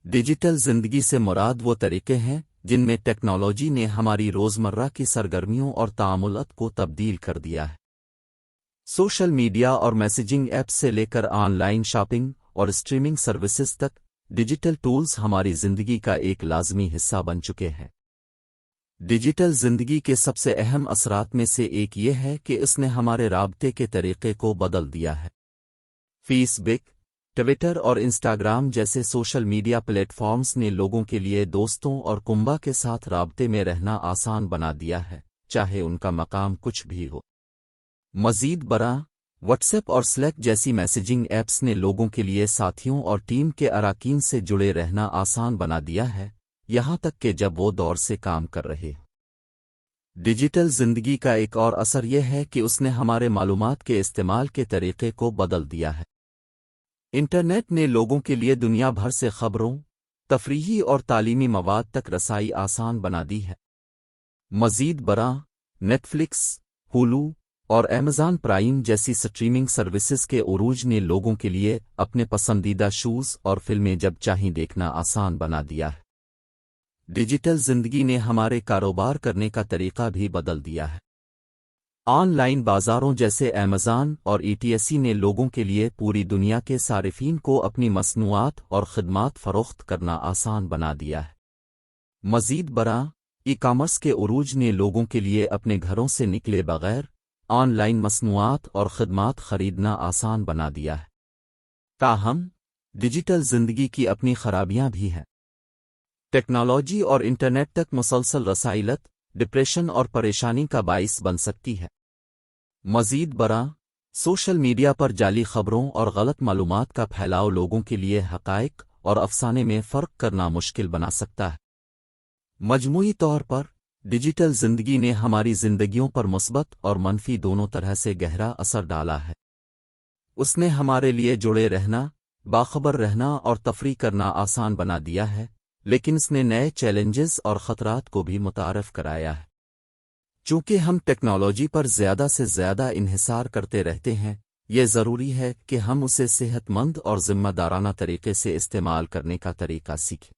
Digital जिंदगी से मुराद वो तरीके हैं जिनमें टेक्नोलॉजी ने हमारी रोज़मर्रा की सरगर्मियों और तामुलत को तब्दील कर दिया है। सोशल मीडिया और मैसेजिंग ऐप्स से लेकर ऑनलाइन शॉपिंग और स्ट्रीमिंग सर्विसेज तक, डिजिटल टूल्स हमारी ज़िंदगी का एक लाज़मी हिस्सा बन चुके हैं। डिजिटल ज़िंदगी के सबसे अहम असरात में से एक ये है कि इसने हमारे राब्ते के तरीक़े को बदल दिया है। फेसबुक, ट्विटर और इंस्टाग्राम जैसे सोशल मीडिया प्लेटफॉर्म्स ने लोगों के लिए दोस्तों और कुंबा के साथ राब्ते में रहना आसान बना दिया है, चाहे उनका मकाम कुछ भी हो। मज़ीद बरा, व्हाट्सएप और स्लैक जैसी मैसेजिंग ऐप्स ने लोगों के लिए साथियों और टीम के अराकीन से जुड़े रहना आसान बना दिया है, यहाँ तक कि जब वो दौर से काम कर रहे। डिजिटल ज़िंदगी का एक और असर यह है कि उसने हमारे मालूमात के इस्तेमाल के तरीक़े को बदल दिया है। इंटरनेट ने लोगों के लिए दुनिया भर से खबरों, तफरीही और तालीमी मवाद तक रसाई आसान बना दी है। मज़ीद बरा, नेटफ्लिक्स, हुलू और अमेज़न प्राइम जैसी स्ट्रीमिंग सर्विसेज के उरूज ने लोगों के लिए अपने पसंदीदा शोज़ और फिल्में जब चाहें देखना आसान बना दिया है। डिजिटल ज़िंदगी ने हमारे कारोबार करने का तरीक़ा भी बदल दिया है। ऑनलाइन बाज़ारों जैसे अमेज़न और ETC ने लोगों के लिए पूरी दुनिया के सारिफीन को अपनी मसनूआत और ख़िदमात फ़रोख्त करना आसान बना दिया है। मज़ीद बरा, ई-कॉमर्स के उरूज ने लोगों के लिए अपने घरों से निकले बग़ैर ऑनलाइन मसनूआत और ख़िदमात ख़रीदना आसान बना दिया है। ताहम, डिजिटल ज़िंदगी की अपनी खराबियाँ भी हैं। टेक्नोलॉजी और इंटरनेट तक मुसलसल रसाइलत, डिप्रेशन और परेशानी का बाइस बन सकती है। मज़ीद बरा, सोशल मीडिया पर जाली खबरों और गलत मालूमात का फैलाव लोगों के लिए हक़ाइक़ और अफ़साने में फ़र्क करना मुश्किल बना सकता है। मजमूई तौर पर, डिजिटल ज़िंदगी ने हमारी ज़िंदगियों पर मुस्बत और मनफी दोनों तरह से गहरा असर डाला है। उसने हमारे लिए जुड़े रहना, बाखबर रहना और तफरी करना आसान बना दिया है, लेकिन इसने नए चैलेंजेस और ख़तरात को भी मुतारफ़ कराया है। चूँकि हम टेक्नोलॉजी पर ज़्यादा से ज़्यादा इन्हिसार करते रहते हैं, यह ज़रूरी है कि हम उसे सेहतमंद और ज़िम्मेदाराना तरीके से इस्तेमाल करने का तरीक़ा सीखें।